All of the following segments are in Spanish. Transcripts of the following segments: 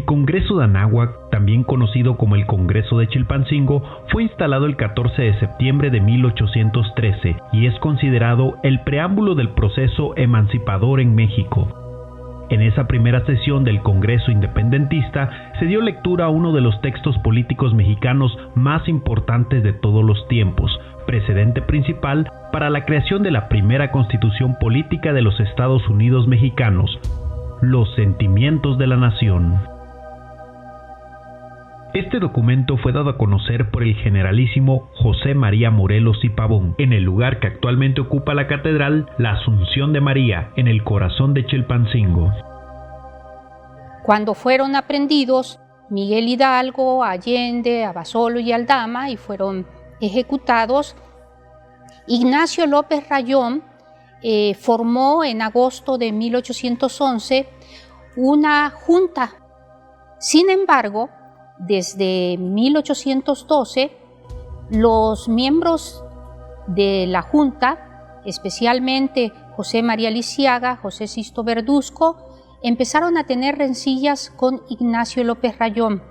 El Congreso de Anáhuac, también conocido como el Congreso de Chilpancingo, fue instalado el 14 de septiembre de 1813 y es considerado el preámbulo del proceso emancipador en México. En esa primera sesión del Congreso Independentista se dio lectura a uno de los textos políticos mexicanos más importantes de todos los tiempos, precedente principal para la creación de la primera Constitución Política de los Estados Unidos Mexicanos, Los Sentimientos de la Nación. Este documento fue dado a conocer por el generalísimo José María Morelos y Pavón, en el lugar que actualmente ocupa la catedral, la Asunción de María, en el corazón de Chilpancingo. Cuando fueron aprehendidos Miguel Hidalgo, Allende, Abasolo y Aldama y fueron ejecutados, Ignacio López Rayón formó en agosto de 1811 una junta. Sin embargo, desde 1812, los miembros de la junta, especialmente José María Lisiaga, José Sisto Verduzco, empezaron a tener rencillas con Ignacio López Rayón.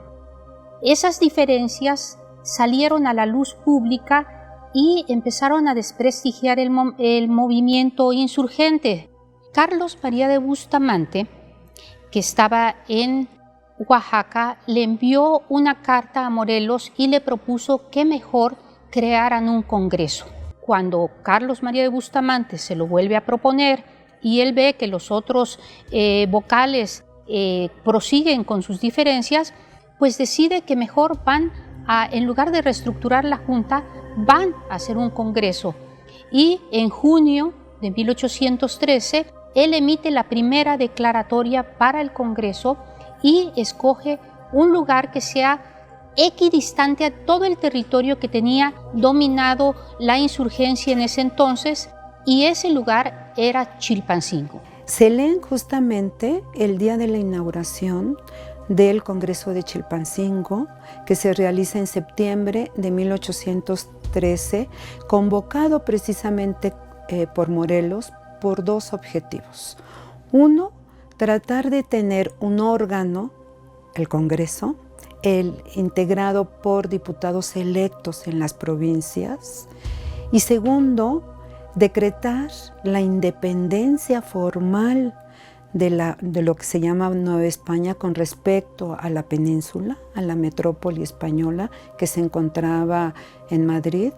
Esas diferencias salieron a la luz pública y empezaron a desprestigiar el movimiento insurgente. Carlos María de Bustamante, que estaba en Oaxaca, le envió una carta a Morelos y le propuso que mejor crearan un congreso. Cuando Carlos María de Bustamante se lo vuelve a proponer y él ve que los otros vocales prosiguen con sus diferencias, pues decide que mejor en lugar de reestructurar la Junta, van a hacer un congreso. Y en junio de 1813, él emite la primera declaratoria para el congreso y escoge un lugar que sea equidistante a todo el territorio que tenía dominado la insurgencia en ese entonces, y ese lugar era Chilpancingo. Se leen justamente el día de la inauguración del Congreso de Chilpancingo, que se realiza en septiembre de 1813, convocado precisamente por Morelos por dos objetivos. Uno, tratar de tener un órgano, el Congreso, integrado por diputados electos en las provincias. Y segundo, decretar la independencia formal de lo que se llama Nueva España con respecto a la península, a la metrópoli española que se encontraba en Madrid.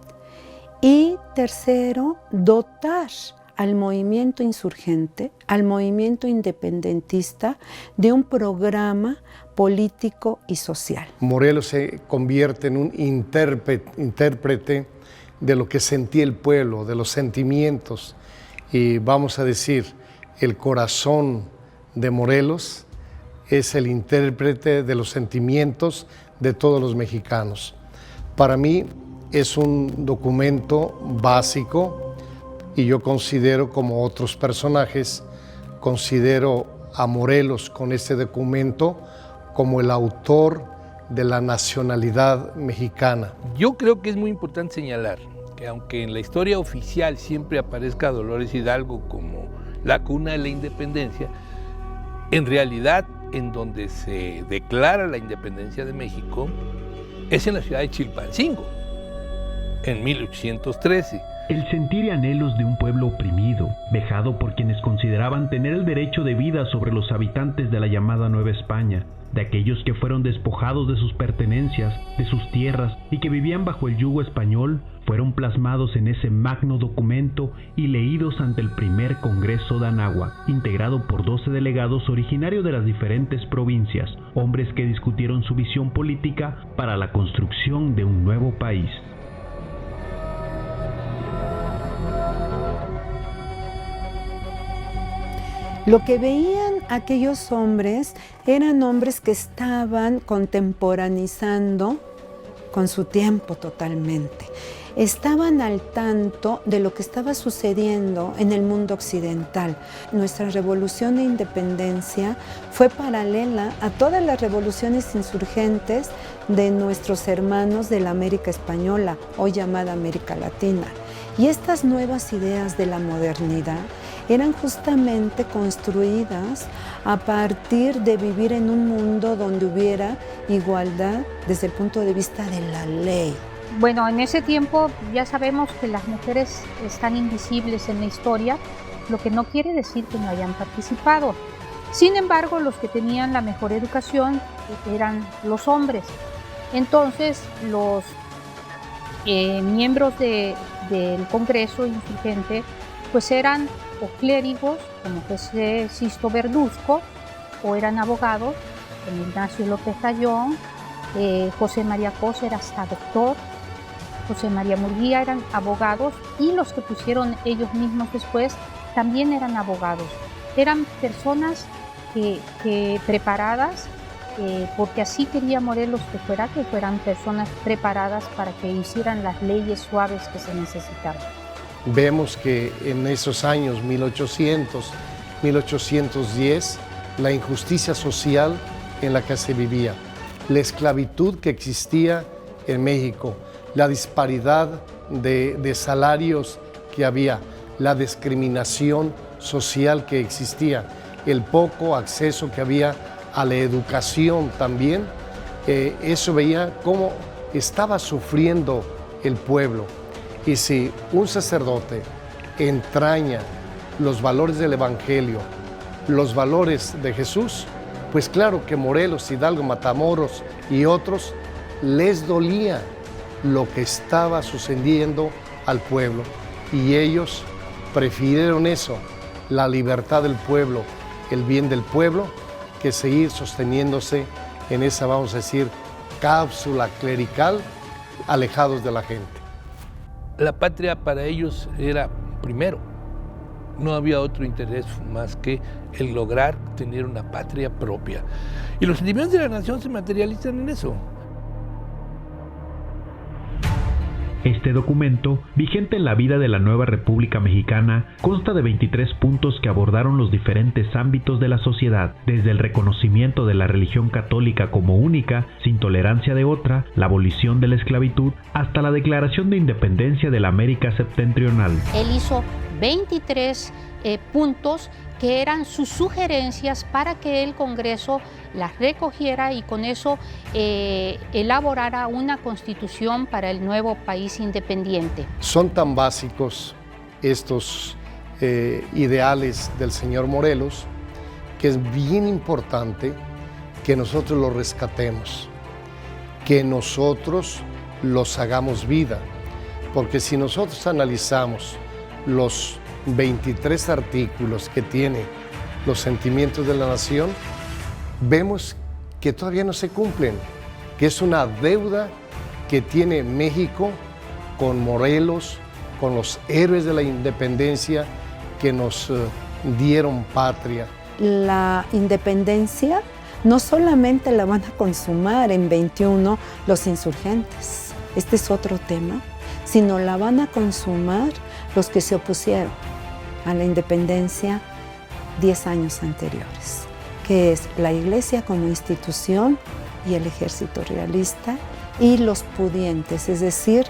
Y tercero, dotar al movimiento insurgente, al movimiento independentista, de un programa político y social. Morelos se convierte en un intérprete de lo que sentía el pueblo, de los sentimientos, y vamos a decir, el corazón de Morelos es el intérprete de los sentimientos de todos los mexicanos. Para mí es un documento básico, y yo considero, como otros personajes, considero a Morelos con este documento como el autor de la nacionalidad mexicana. Yo creo que es muy importante señalar que aunque en la historia oficial siempre aparezca Dolores Hidalgo como la cuna de la independencia, en realidad en donde se declara la independencia de México es en la ciudad de Chilpancingo, en 1813. El sentir y anhelos de un pueblo oprimido, vejado por quienes consideraban tener el derecho de vida sobre los habitantes de la llamada Nueva España, de aquellos que fueron despojados de sus pertenencias, de sus tierras y que vivían bajo el yugo español, fueron plasmados en ese magno documento y leídos ante el primer Congreso de Anáhuac, integrado por 12 delegados originarios de las diferentes provincias, hombres que discutieron su visión política para la construcción de un nuevo país. Lo que veían aquellos hombres eran hombres que estaban contemporaneizando con su tiempo totalmente. Estaban al tanto de lo que estaba sucediendo en el mundo occidental. Nuestra revolución de independencia fue paralela a todas las revoluciones insurgentes de nuestros hermanos de la América Española, hoy llamada América Latina. Y estas nuevas ideas de la modernidad eran justamente construidas a partir de vivir en un mundo donde hubiera igualdad desde el punto de vista de la ley. Bueno, en ese tiempo ya sabemos que las mujeres están invisibles en la historia, lo que no quiere decir que no hayan participado. Sin embargo, los que tenían la mejor educación eran los hombres. Entonces, los miembros del Congreso insurgente pues eran o clérigos, como José Sisto Verduzco, o eran abogados, como Ignacio López Rayón, José María Cosa era hasta doctor, José María Murguía eran abogados, y los que pusieron ellos mismos después también eran abogados. Eran personas que preparadas, porque así quería Morelos que fueran personas preparadas para que hicieran las leyes suaves que se necesitaban. Vemos que en esos años 1800, 1810, la injusticia social en la que se vivía, la esclavitud que existía en México, la disparidad de salarios que había, la discriminación social que existía, el poco acceso que había a la educación también, eso veía cómo estaba sufriendo el pueblo. Y si un sacerdote entraña los valores del Evangelio, los valores de Jesús, pues claro que Morelos, Hidalgo, Matamoros y otros les dolía lo que estaba sucediendo al pueblo. Y ellos prefirieron eso, la libertad del pueblo, el bien del pueblo, que seguir sosteniéndose en esa, vamos a decir, cápsula clerical, alejados de la gente. La patria para ellos era primero. No había otro interés más que el lograr tener una patria propia. Y los sentimientos de la nación se materializan en eso. Este documento, vigente en la vida de la nueva República Mexicana, consta de 23 puntos que abordaron los diferentes ámbitos de la sociedad, desde el reconocimiento de la religión católica como única, sin tolerancia de otra, la abolición de la esclavitud, hasta la declaración de independencia de la América septentrional. Él hizo 23 puntos que eran sus sugerencias para que el Congreso las recogiera y con eso elaborara una constitución para el nuevo país independiente. Son tan básicos estos ideales del señor Morelos que es bien importante que nosotros los rescatemos, que nosotros los hagamos vida, porque si nosotros analizamos los 23 artículos que tiene los sentimientos de la nación, vemos que todavía no se cumplen, que es una deuda que tiene México con Morelos, con los héroes de la independencia que nos dieron patria. La independencia no solamente la van a consumar en 21 los insurgentes, este es otro tema, sino la van a consumar los que se opusieron a la independencia 10 años anteriores, que es la Iglesia como institución y el ejército realista y los pudientes, es decir,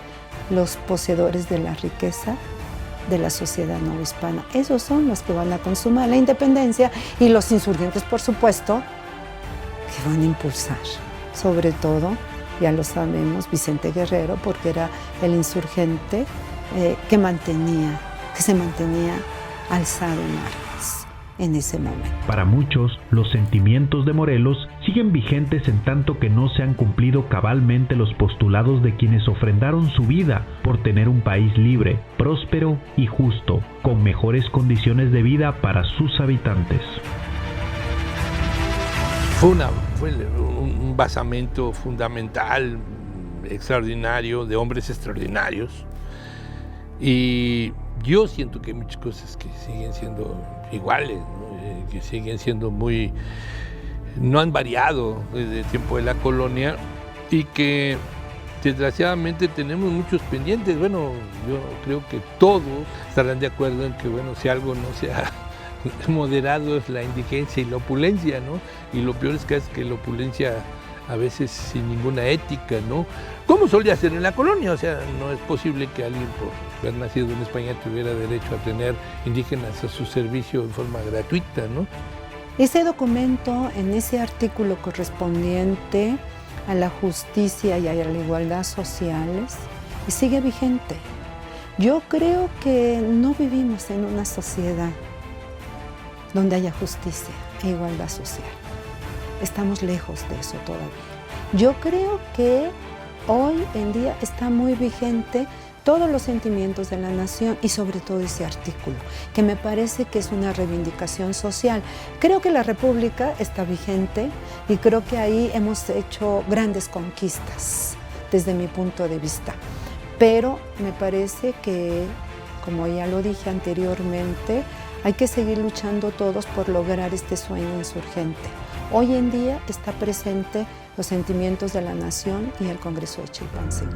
los poseedores de la riqueza de la sociedad novohispana. Esos son los que van a consumar la independencia y los insurgentes, por supuesto, que van a impulsar, sobre todo, ya lo sabemos, Vicente Guerrero, porque era el insurgente que se mantenía alzado en armas en ese momento. Para muchos, los sentimientos de Morelos siguen vigentes en tanto que no se han cumplido cabalmente los postulados de quienes ofrendaron su vida por tener un país libre, próspero y justo, con mejores condiciones de vida para sus habitantes. Fue un basamento fundamental, extraordinario, de hombres extraordinarios. Y yo siento que hay muchas cosas que siguen siendo iguales, ¿no? Que siguen siendo no han variado desde el tiempo de la colonia y que desgraciadamente tenemos muchos pendientes. Bueno, yo creo que todos estarán de acuerdo en que, bueno, si algo no se ha moderado es la indigencia y la opulencia, ¿no? Y lo peor es que la opulencia a veces sin ninguna ética, ¿no? como solía ser en la colonia. O sea, no es posible que alguien por haber nacido en España tuviera derecho a tener indígenas a su servicio de forma gratuita, ¿no? Ese documento, en ese artículo correspondiente a la justicia y a la igualdad sociales, sigue vigente. Yo creo que no vivimos en una sociedad donde haya justicia e igualdad social. Estamos lejos de eso todavía. Yo creo que hoy en día está muy vigente todos los sentimientos de la nación y sobre todo ese artículo, que me parece que es una reivindicación social. Creo que la República está vigente y creo que ahí hemos hecho grandes conquistas desde mi punto de vista. Pero me parece que, como ya lo dije anteriormente, hay que seguir luchando todos por lograr este sueño insurgente. Hoy en día está presente los sentimientos de la nación y el Congreso de Chilpancingo.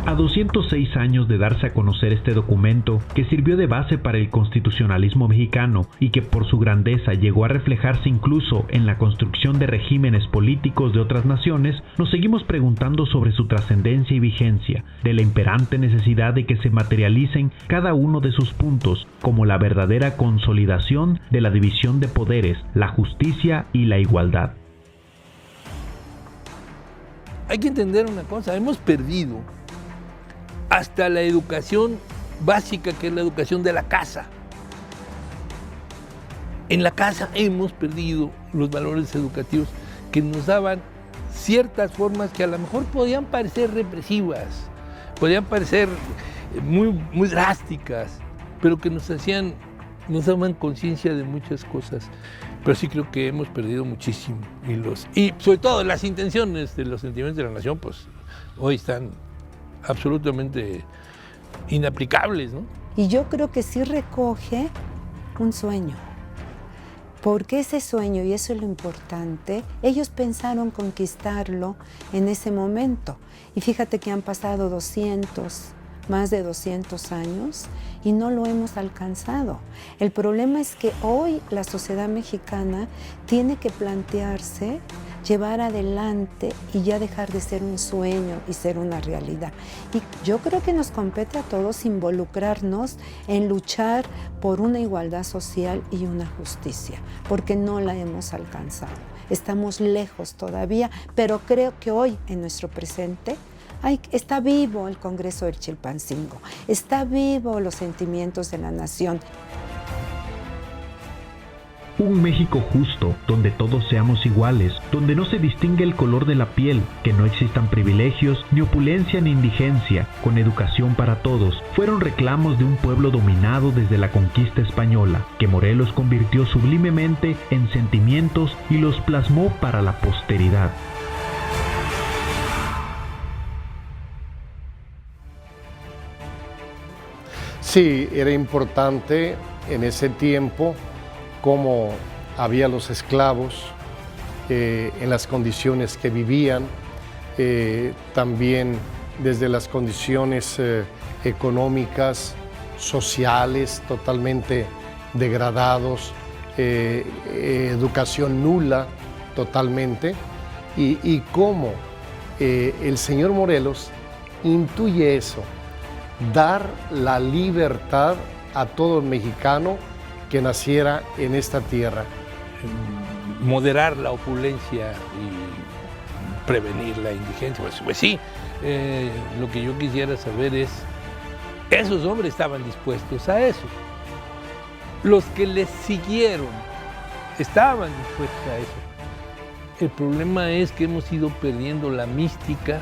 A 206 años de darse a conocer este documento, que sirvió de base para el constitucionalismo mexicano y que por su grandeza llegó a reflejarse incluso en la construcción de regímenes políticos de otras naciones, nos seguimos preguntando sobre su trascendencia y vigencia, de la imperante necesidad de que se materialicen cada uno de sus puntos como la verdadera consolidación de la división de poderes, la justicia y la igualdad. Hay que entender una cosa, hemos perdido hasta la educación básica, que es la educación de la casa. En la casa hemos perdido los valores educativos que nos daban ciertas formas que a lo mejor podían parecer represivas, podían parecer muy drásticas, pero que nos daban conciencia de muchas cosas. Pero sí creo que hemos perdido muchísimo. Y sobre todo las intenciones de los sentimientos de la nación, pues hoy están absolutamente inaplicables, ¿no? Y yo creo que sí recoge un sueño, porque ese sueño, y eso es lo importante, ellos pensaron conquistarlo en ese momento. Y fíjate que han pasado más de 200 años y no lo hemos alcanzado. El problema es que hoy la sociedad mexicana tiene que plantearse llevar adelante y ya dejar de ser un sueño y ser una realidad. Y yo creo que nos compete a todos involucrarnos en luchar por una igualdad social y una justicia, porque no la hemos alcanzado. Estamos lejos todavía, pero creo que hoy, en nuestro presente, está vivo el Congreso del Chilpancingo, está vivo los sentimientos de la nación. Un México justo, donde todos seamos iguales, donde no se distingue el color de la piel, que no existan privilegios, ni opulencia ni indigencia, con educación para todos, fueron reclamos de un pueblo dominado desde la conquista española, que Morelos convirtió sublimemente en sentimientos y los plasmó para la posteridad. Sí, era importante en ese tiempo cómo había los esclavos en las condiciones que vivían, también desde las condiciones económicas, sociales, totalmente degradados, educación nula totalmente, y cómo el señor Morelos intuye eso, dar la libertad a todo mexicano que naciera en esta tierra. Moderar la opulencia y prevenir la indigencia. Pues sí, lo que yo quisiera saber es, esos hombres estaban dispuestos a eso. Los que les siguieron estaban dispuestos a eso. El problema es que hemos ido perdiendo la mística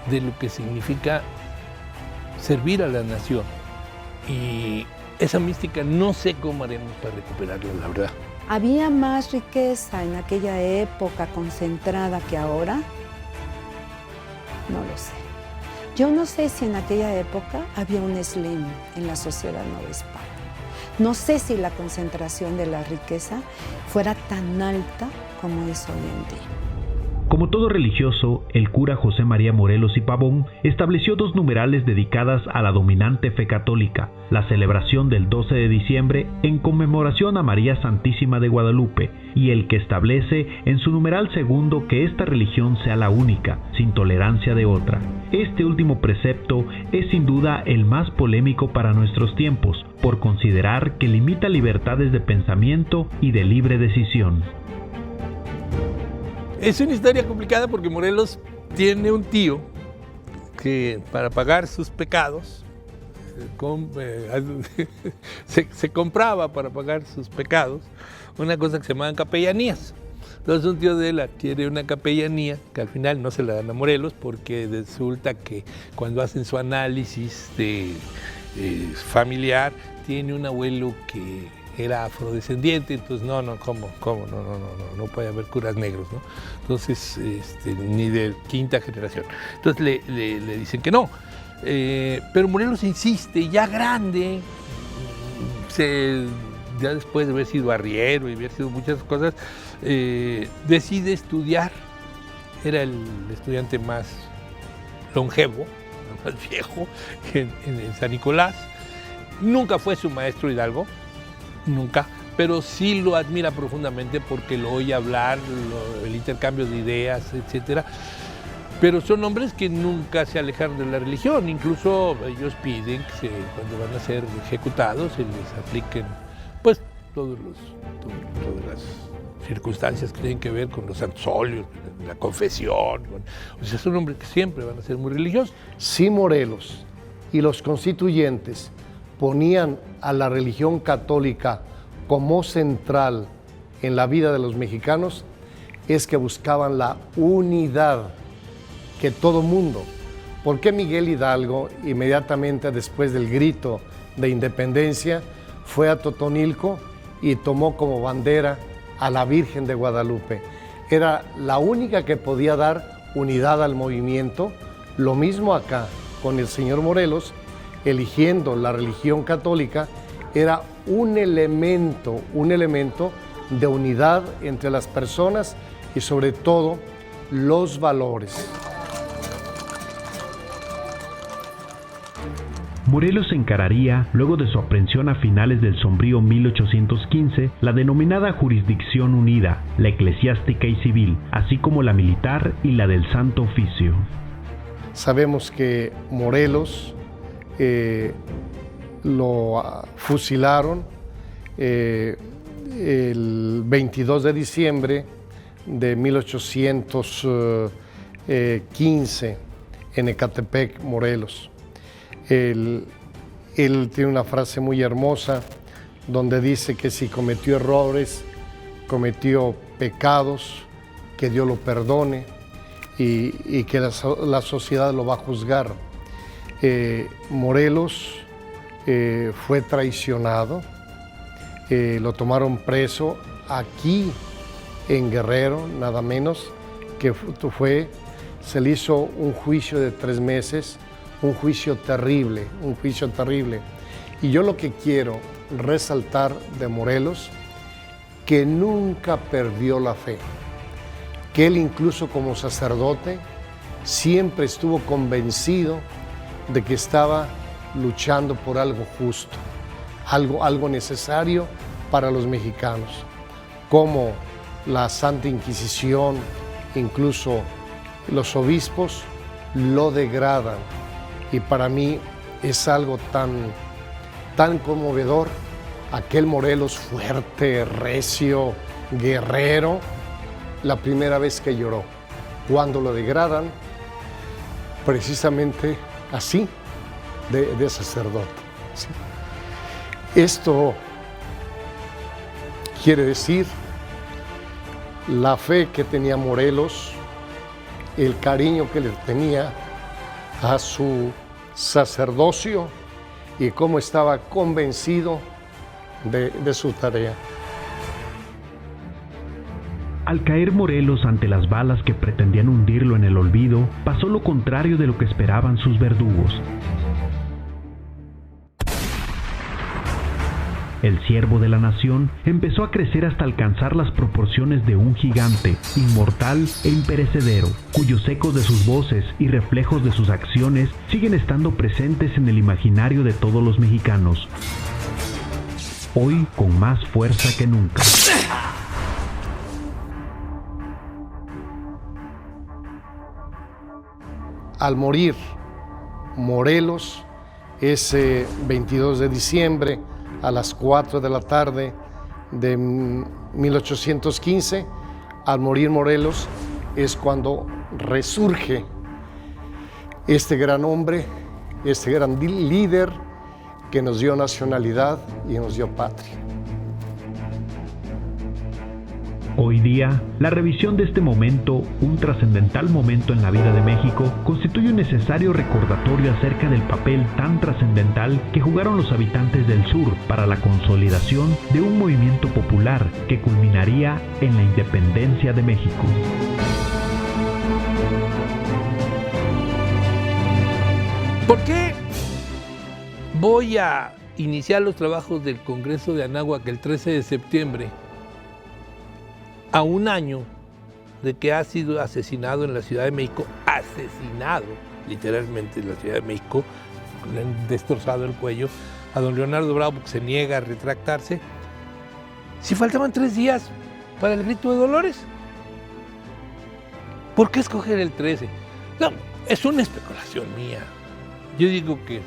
de lo que significa servir a la nación. Y esa mística no sé cómo haremos para recuperarla, la verdad. ¿Había más riqueza en aquella época concentrada que ahora? No lo sé. Yo no sé si en aquella época había un slim en la sociedad novohispana. No sé si la concentración de la riqueza fuera tan alta como es hoy en día. Como todo religioso, el cura José María Morelos y Pavón estableció 2 numerales dedicadas a la dominante fe católica, la celebración del 12 de diciembre en conmemoración a María Santísima de Guadalupe, y el que establece en su numeral segundo que esta religión sea la única, sin tolerancia de otra. Este último precepto es sin duda el más polémico para nuestros tiempos, por considerar que limita libertades de pensamiento y de libre decisión. Es una historia complicada porque Morelos tiene un tío que para pagar sus pecados se compraba para pagar sus pecados una cosa que se llamaban capellanías. Entonces un tío de él adquiere una capellanía que al final no se la dan a Morelos porque resulta que cuando hacen su análisis familiar tiene un abuelo que era afrodescendiente, entonces ¿cómo? No puede haber curas negros, ¿no? Entonces, ni de quinta generación. Entonces le dicen que no. Pero Morelos insiste, ya grande, ya después de haber sido arriero y haber sido muchas cosas, decide estudiar. Era el estudiante más longevo, más viejo en San Nicolás. Nunca fue su maestro Hidalgo, nunca, pero sí lo admira profundamente porque lo oye hablar, el intercambio de ideas, etc. Pero son hombres que nunca se alejaron de la religión, incluso ellos piden que cuando van a ser ejecutados se les apliquen pues todas las circunstancias que tienen que ver con los santos óleos, la confesión. O sea, son hombres que siempre van a ser muy religiosos. Si Morelos y los constituyentes ponían a la religión católica como central en la vida de los mexicanos, es que buscaban la unidad que todo mundo. ¿Por qué Miguel Hidalgo, inmediatamente después del grito de independencia, fue a Totonilco y tomó como bandera a la Virgen de Guadalupe? Era la única que podía dar unidad al movimiento. Lo mismo acá con el señor Morelos, eligiendo la religión católica, era un elemento de unidad entre las personas y sobre todo los valores. Morelos encararía, luego de su aprehensión a finales del sombrío 1815, la denominada Jurisdicción Unida, la eclesiástica y civil, así como la militar y la del Santo Oficio. Sabemos que Morelos lo fusilaron el 22 de diciembre de 1815 en Ecatepec, Morelos. Él tiene una frase muy hermosa donde dice que si cometió errores, cometió pecados, que Dios lo perdone y que la sociedad lo va a juzgar. Morelos fue traicionado, lo tomaron preso aquí en Guerrero, nada menos, que se le hizo un juicio de 3 meses, un juicio terrible. Y yo lo que quiero resaltar de Morelos, que nunca perdió la fe, que él incluso como sacerdote siempre estuvo convencido de que estaba luchando por algo justo, algo necesario para los mexicanos, como la Santa Inquisición, incluso los obispos lo degradan. Y para mí es algo tan conmovedor, aquel Morelos fuerte, recio, guerrero, la primera vez que lloró, cuando lo degradan, precisamente así, de sacerdote. ¿Sí? Esto quiere decir la fe que tenía Morelos, el cariño que le tenía a su sacerdocio y cómo estaba convencido de su tarea. Al caer Morelos ante las balas que pretendían hundirlo en el olvido, pasó lo contrario de lo que esperaban sus verdugos. El siervo de la nación empezó a crecer hasta alcanzar las proporciones de un gigante, inmortal e imperecedero, cuyos ecos de sus voces y reflejos de sus acciones siguen estando presentes en el imaginario de todos los mexicanos, hoy con más fuerza que nunca. Al morir Morelos, ese 22 de diciembre a las 4 de la tarde de 1815, al morir Morelos es cuando resurge este gran hombre, este gran líder que nos dio nacionalidad y nos dio patria. Hoy día, la revisión de este momento, un trascendental momento en la vida de México, constituye un necesario recordatorio acerca del papel tan trascendental que jugaron los habitantes del sur para la consolidación de un movimiento popular que culminaría en la independencia de México. ¿Por qué voy a iniciar los trabajos del Congreso de Anáhuac el 13 de septiembre? A un año de que ha sido asesinado en la Ciudad de México, asesinado literalmente en la Ciudad de México, le han destrozado el cuello a don Leonardo Bravo, que se niega a retractarse, si faltaban 3 días para el grito de Dolores. ¿Por qué escoger el 13? No, es una especulación mía. Yo digo que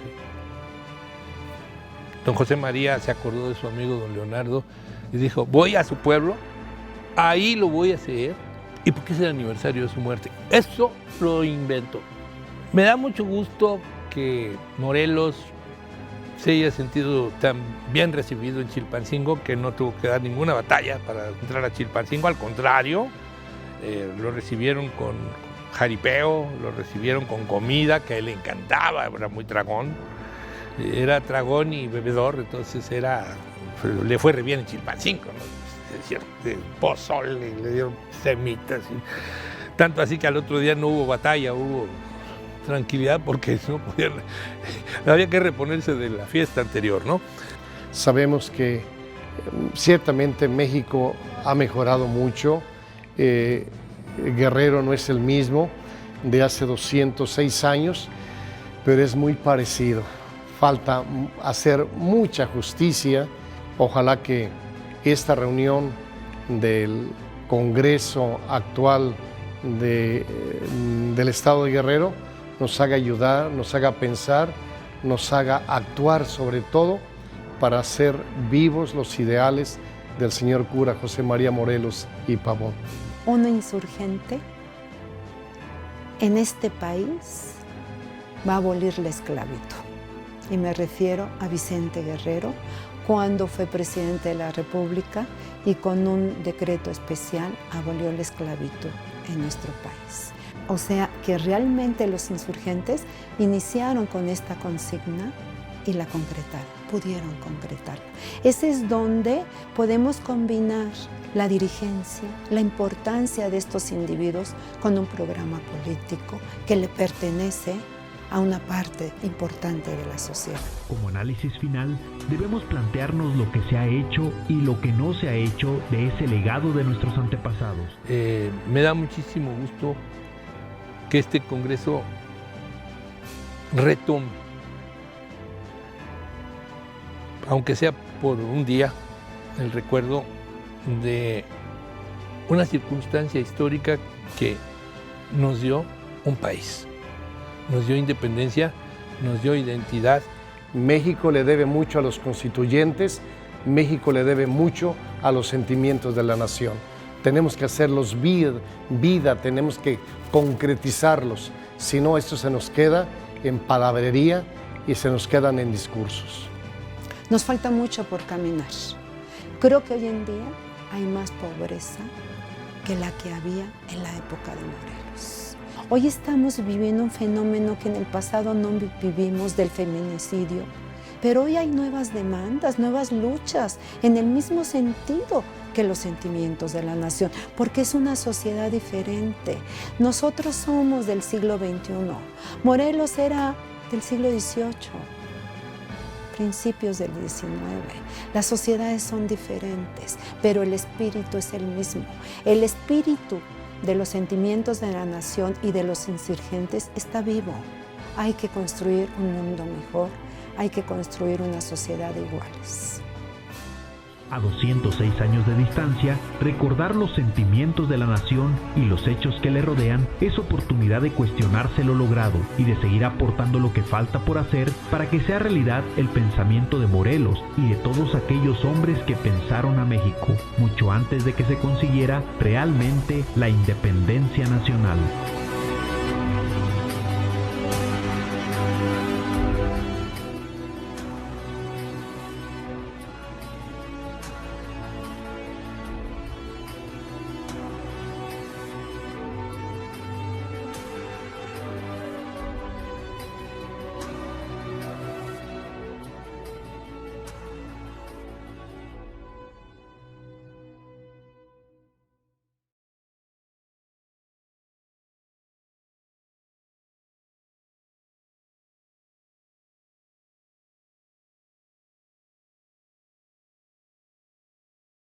don José María se acordó de su amigo don Leonardo y dijo, voy a su pueblo, ahí lo voy a hacer, y porque es el aniversario de su muerte. Eso lo inventó. Me da mucho gusto que Morelos se haya sentido tan bien recibido en Chilpancingo, que no tuvo que dar ninguna batalla para entrar a Chilpancingo, al contrario, lo recibieron con jaripeo, lo recibieron con comida, que a él le encantaba, era muy tragón, era tragón y bebedor, entonces le fue re bien en Chilpancingo, ¿no? Pozole, le dieron semitas, tanto así que al otro día no hubo batalla, hubo tranquilidad porque no podían, había que reponerse de la fiesta anterior, ¿no? Sabemos que ciertamente México ha mejorado mucho, Guerrero no es el mismo de hace 206 años, pero es muy parecido. Falta hacer mucha justicia, ojalá que esta reunión del Congreso actual del Estado de Guerrero nos haga ayudar, nos haga pensar, nos haga actuar sobre todo para hacer vivos los ideales del señor cura José María Morelos y Pavón. Un insurgente en este país va a abolir la esclavitud. Y me refiero a Vicente Guerrero, cuando fue presidente de la República y con un decreto especial abolió la esclavitud en nuestro país. O sea que realmente los insurgentes iniciaron con esta consigna y la concretaron, pudieron concretarla. Ese es donde podemos combinar la dirigencia, la importancia de estos individuos con un programa político que le pertenece a una parte importante de la sociedad. Como análisis final, debemos plantearnos lo que se ha hecho y lo que no se ha hecho de ese legado de nuestros antepasados. Me da muchísimo gusto que este Congreso retome, aunque sea por un día, el recuerdo de una circunstancia histórica que nos dio un país. Nos dio independencia, nos dio identidad. México le debe mucho a los constituyentes, México le debe mucho a los sentimientos de la nación. Tenemos que hacerlos vida, tenemos que concretizarlos, si no esto se nos queda en palabrería y se nos quedan en discursos. Nos falta mucho por caminar. Creo que hoy en día hay más pobreza que la que había en la época de Morelos. Hoy estamos viviendo un fenómeno que en el pasado no vivimos, del feminicidio, pero hoy hay nuevas demandas, nuevas luchas, en el mismo sentido que los sentimientos de la nación, porque es una sociedad diferente. Nosotros somos del siglo XXI, Morelos era del siglo XVIII, principios del 19. Las sociedades son diferentes, pero el espíritu es el mismo. El espíritu de los sentimientos de la nación y de los insurgentes está vivo. Hay que construir un mundo mejor, hay que construir una sociedad de iguales. A 206 años de distancia, recordar los sentimientos de la nación y los hechos que le rodean es oportunidad de cuestionarse lo logrado y de seguir aportando lo que falta por hacer para que sea realidad el pensamiento de Morelos y de todos aquellos hombres que pensaron a México mucho antes de que se consiguiera realmente la independencia nacional.